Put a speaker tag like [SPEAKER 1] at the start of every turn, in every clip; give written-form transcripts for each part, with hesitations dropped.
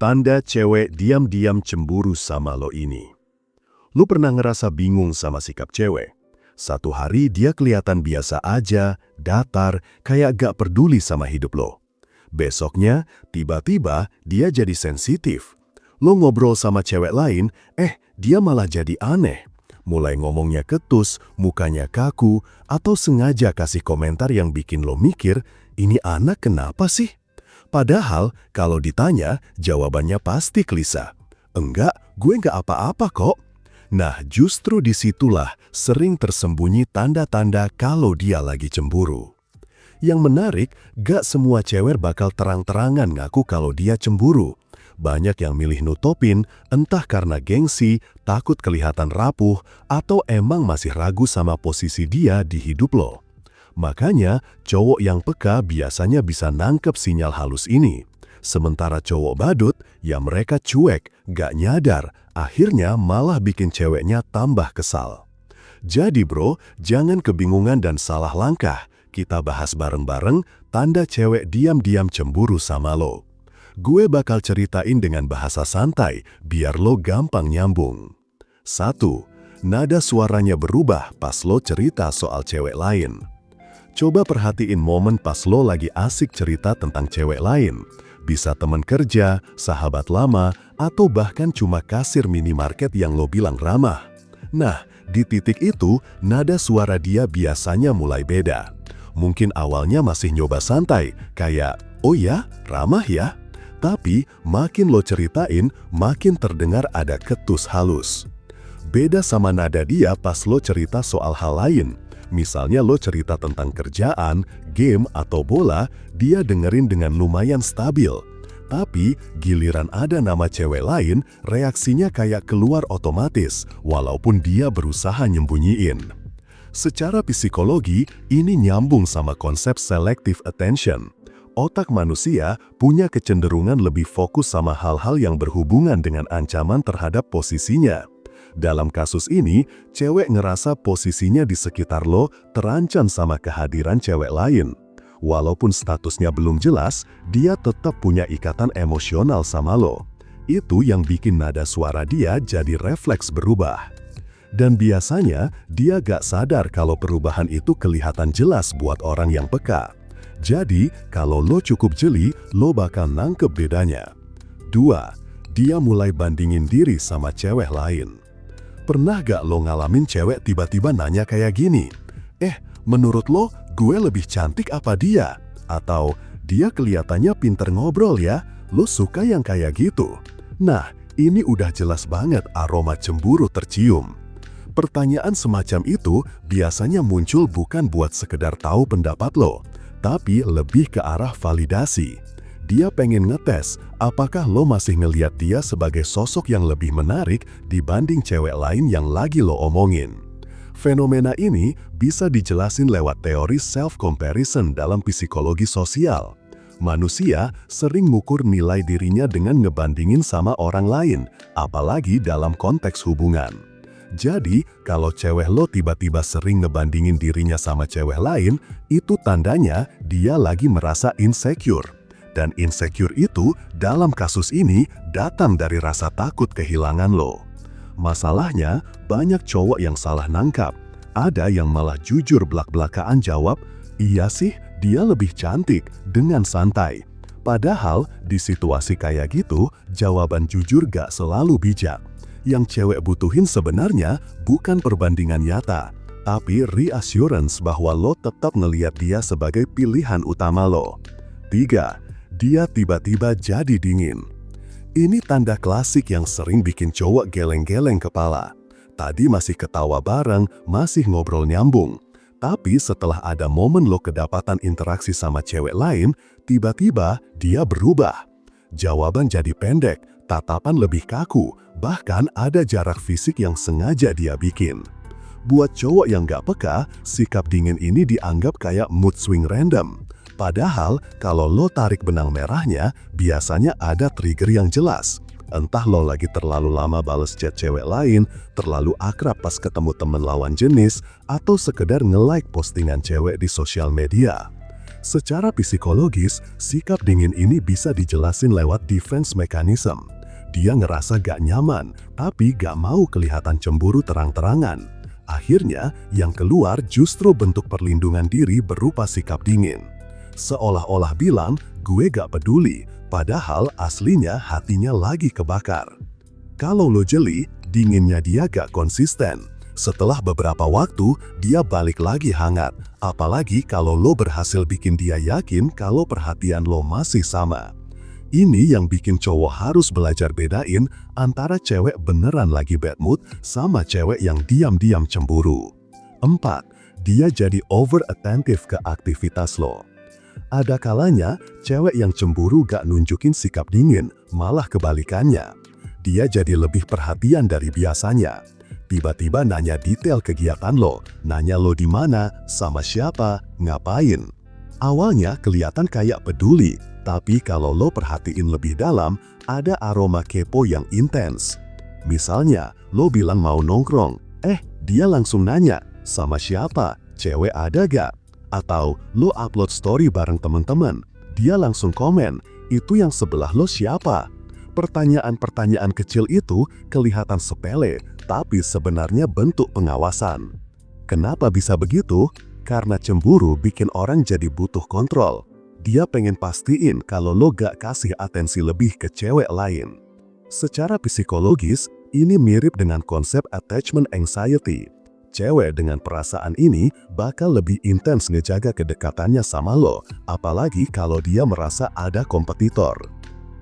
[SPEAKER 1] Tanda cewek diam-diam cemburu sama lo ini. Lu pernah ngerasa bingung sama sikap cewek? Satu hari dia kelihatan biasa aja, datar, kayak gak peduli sama hidup lo. Besoknya, tiba-tiba dia jadi sensitif. Lo ngobrol sama cewek lain, dia malah jadi aneh. Mulai ngomongnya ketus, mukanya kaku, atau sengaja kasih komentar yang bikin lo mikir, ini anak kenapa sih? Padahal, kalau ditanya, jawabannya pasti klise. Enggak, gue nggak apa-apa kok. Nah, justru disitulah sering tersembunyi tanda-tanda kalau dia lagi cemburu. Yang menarik, gak semua cewek bakal terang-terangan ngaku kalau dia cemburu. Banyak yang milih nutupin, entah karena gengsi, takut kelihatan rapuh, atau emang masih ragu sama posisi dia di hidup lo. Makanya, cowok yang peka biasanya bisa nangkep sinyal halus ini. Sementara cowok badut, ya mereka cuek, gak nyadar, akhirnya malah bikin ceweknya tambah kesal. Jadi bro, jangan kebingungan dan salah langkah. Kita bahas bareng-bareng tanda cewek diam-diam cemburu sama lo. Gue bakal ceritain dengan bahasa santai, biar lo gampang nyambung. 1. Nada suaranya berubah pas lo cerita soal cewek lain. Coba perhatiin momen pas lo lagi asik cerita tentang cewek lain. Bisa teman kerja, sahabat lama, atau bahkan cuma kasir minimarket yang lo bilang ramah. Nah, di titik itu, nada suara dia biasanya mulai beda. Mungkin awalnya masih nyoba santai, kayak, oh ya, ramah ya? Tapi, makin lo ceritain, makin terdengar ada ketus halus. Beda sama nada dia pas lo cerita soal hal lain. Misalnya lo cerita tentang kerjaan, game, atau bola, dia dengerin dengan lumayan stabil. Tapi, giliran ada nama cewek lain, reaksinya kayak keluar otomatis, walaupun dia berusaha nyembunyiin. Secara psikologi, ini nyambung sama konsep selective attention. Otak manusia punya kecenderungan lebih fokus sama hal-hal yang berhubungan dengan ancaman terhadap posisinya. Dalam kasus ini, cewek ngerasa posisinya di sekitar lo terancam sama kehadiran cewek lain. Walaupun statusnya belum jelas, dia tetap punya ikatan emosional sama lo. Itu yang bikin nada suara dia jadi refleks berubah. Dan biasanya, dia gak sadar kalau perubahan itu kelihatan jelas buat orang yang peka. Jadi, kalau lo cukup jeli, lo bakal nangkep bedanya. 2. Dia mulai bandingin diri sama cewek lain. Pernah gak lo ngalamin cewek tiba-tiba nanya kayak gini? Menurut lo, gue lebih cantik apa dia? Atau, dia kelihatannya pinter ngobrol ya, lo suka yang kayak gitu? Nah, ini udah jelas banget aroma cemburu tercium. Pertanyaan semacam itu biasanya muncul bukan buat sekedar tahu pendapat lo, tapi lebih ke arah validasi. Dia pengen ngetes apakah lo masih ngeliat dia sebagai sosok yang lebih menarik dibanding cewek lain yang lagi lo omongin. Fenomena ini bisa dijelasin lewat teori self-comparison dalam psikologi sosial. Manusia sering ngukur nilai dirinya dengan ngebandingin sama orang lain, apalagi dalam konteks hubungan. Jadi, kalau cewek lo tiba-tiba sering ngebandingin dirinya sama cewek lain, itu tandanya dia lagi merasa insecure. Dan insecure itu, dalam kasus ini, datang dari rasa takut kehilangan lo. Masalahnya, banyak cowok yang salah nangkap. Ada yang malah jujur belak-belakan jawab, iya sih, dia lebih cantik, dengan santai. Padahal, di situasi kayak gitu, jawaban jujur gak selalu bijak. Yang cewek butuhin sebenarnya bukan perbandingan nyata, tapi reassurance bahwa lo tetap ngeliat dia sebagai pilihan utama lo. 3. Dia tiba-tiba jadi dingin. Ini tanda klasik yang sering bikin cowok geleng-geleng kepala. Tadi masih ketawa bareng, masih ngobrol nyambung. Tapi setelah ada momen lo kedapatan interaksi sama cewek lain, tiba-tiba dia berubah. Jawaban jadi pendek, tatapan lebih kaku, bahkan ada jarak fisik yang sengaja dia bikin. Buat cowok yang gak peka, sikap dingin ini dianggap kayak mood swing random. Padahal, kalau lo tarik benang merahnya, biasanya ada trigger yang jelas. Entah lo lagi terlalu lama bales chat cewek lain, terlalu akrab pas ketemu temen lawan jenis, atau sekedar nge-like postingan cewek di sosial media. Secara psikologis, sikap dingin ini bisa dijelasin lewat defense mechanism. Dia ngerasa gak nyaman, tapi gak mau kelihatan cemburu terang-terangan. Akhirnya, yang keluar justru bentuk perlindungan diri berupa sikap dingin. Seolah-olah bilang, gue gak peduli, padahal aslinya hatinya lagi kebakar. Kalau lo jeli, dinginnya dia gak konsisten. Setelah beberapa waktu, dia balik lagi hangat. Apalagi kalau lo berhasil bikin dia yakin kalau perhatian lo masih sama. Ini yang bikin cowok harus belajar bedain antara cewek beneran lagi bad mood sama cewek yang diam-diam cemburu. 4. Dia jadi over attentive ke aktivitas lo. Ada kalanya, cewek yang cemburu gak nunjukin sikap dingin, malah kebalikannya. Dia jadi lebih perhatian dari biasanya. Tiba-tiba nanya detail kegiatan lo, nanya lo di mana, sama siapa, ngapain. Awalnya kelihatan kayak peduli, tapi kalau lo perhatiin lebih dalam, ada aroma kepo yang intens. Misalnya, lo bilang mau nongkrong, dia langsung nanya, sama siapa, cewek ada gak? Atau lo upload story bareng temen-temen, dia langsung komen, itu yang sebelah lo siapa? Pertanyaan-pertanyaan kecil itu kelihatan sepele, tapi sebenarnya bentuk pengawasan. Kenapa bisa begitu? Karena cemburu bikin orang jadi butuh kontrol. Dia pengen pastiin kalau lo gak kasih atensi lebih ke cewek lain. Secara psikologis, ini mirip dengan konsep attachment anxiety. Cewek dengan perasaan ini bakal lebih intens ngejaga kedekatannya sama lo, apalagi kalau dia merasa ada kompetitor.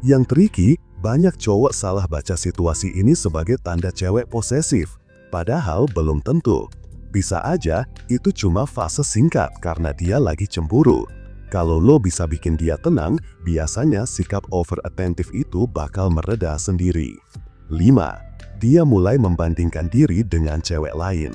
[SPEAKER 1] Yang tricky, banyak cowok salah baca situasi ini sebagai tanda cewek posesif, padahal belum tentu. Bisa aja, itu cuma fase singkat karena dia lagi cemburu. Kalau lo bisa bikin dia tenang, biasanya sikap over attentive itu bakal mereda sendiri. 5. Dia mulai membandingkan diri dengan cewek lain.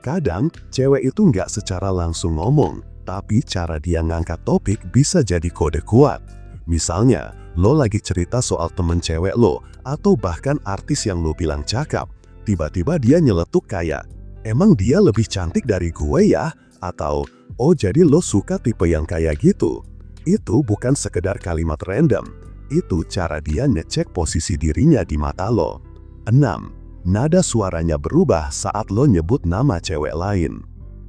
[SPEAKER 1] Kadang, cewek itu nggak secara langsung ngomong, tapi cara dia ngangkat topik bisa jadi kode kuat. Misalnya, lo lagi cerita soal temen cewek lo, atau bahkan artis yang lo bilang cakep. Tiba-tiba dia nyeletuk kayak, emang dia lebih cantik dari gue ya? Atau, oh jadi lo suka tipe yang kayak gitu? Itu bukan sekedar kalimat random. Itu cara dia ngecek posisi dirinya di mata lo. 6. Nada suaranya berubah saat lo nyebut nama cewek lain.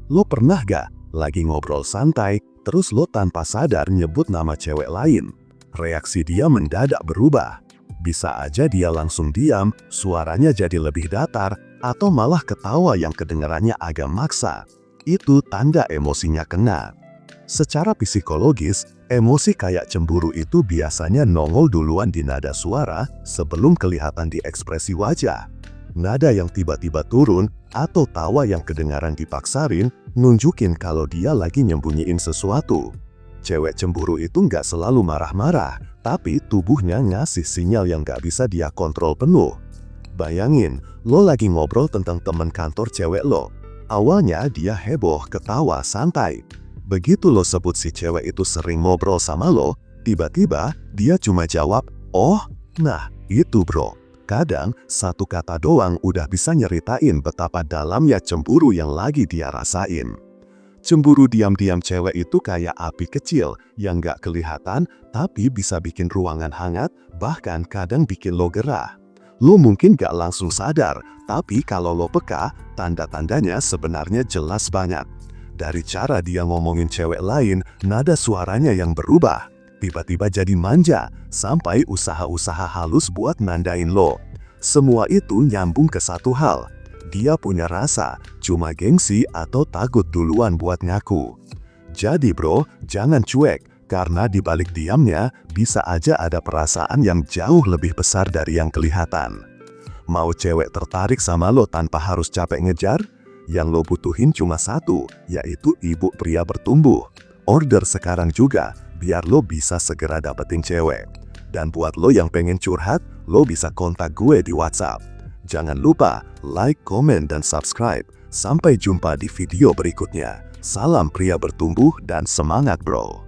[SPEAKER 1] Lo pernah gak lagi ngobrol santai, terus lo tanpa sadar nyebut nama cewek lain? Reaksi dia mendadak berubah. Bisa aja dia langsung diam, suaranya jadi lebih datar, atau malah ketawa yang kedengarannya agak maksa. Itu tanda emosinya kena. Secara psikologis, emosi kayak cemburu itu biasanya nongol duluan di nada suara sebelum kelihatan di ekspresi wajah. Nada yang tiba-tiba turun atau tawa yang kedengaran dipaksarin nunjukin kalau dia lagi nyembunyiin sesuatu. Cewek cemburu itu nggak selalu marah-marah, tapi tubuhnya ngasih sinyal yang nggak bisa dia kontrol penuh. Bayangin, lo lagi ngobrol tentang temen kantor cewek lo. Awalnya dia heboh, ketawa, santai. Begitu lo sebut si cewek itu sering ngobrol sama lo, tiba-tiba dia cuma jawab, oh, nah, itu bro. Kadang, satu kata doang udah bisa nyeritain betapa dalamnya cemburu yang lagi dia rasain. Cemburu diam-diam cewek itu kayak api kecil yang gak kelihatan, tapi bisa bikin ruangan hangat, bahkan kadang bikin lo gerah. Lo mungkin gak langsung sadar, tapi kalau lo peka, tanda-tandanya sebenarnya jelas banget. Dari cara dia ngomongin cewek lain, nada suaranya yang berubah. Tiba-tiba jadi manja, sampai usaha-usaha halus buat nandain lo. Semua itu nyambung ke satu hal. Dia punya rasa, cuma gengsi atau takut duluan buat ngaku. Jadi bro, jangan cuek, karena di balik diamnya, bisa aja ada perasaan yang jauh lebih besar dari yang kelihatan. Mau cewek tertarik sama lo tanpa harus capek ngejar? Yang lo butuhin cuma satu, yaitu ibu pria bertumbuh. Order sekarang juga, biar lo bisa segera dapetin cewek. Dan buat lo yang pengen curhat, lo bisa kontak gue di WhatsApp. Jangan lupa like, komen, dan subscribe. Sampai jumpa di video berikutnya. Salam pria bertumbuh dan semangat bro.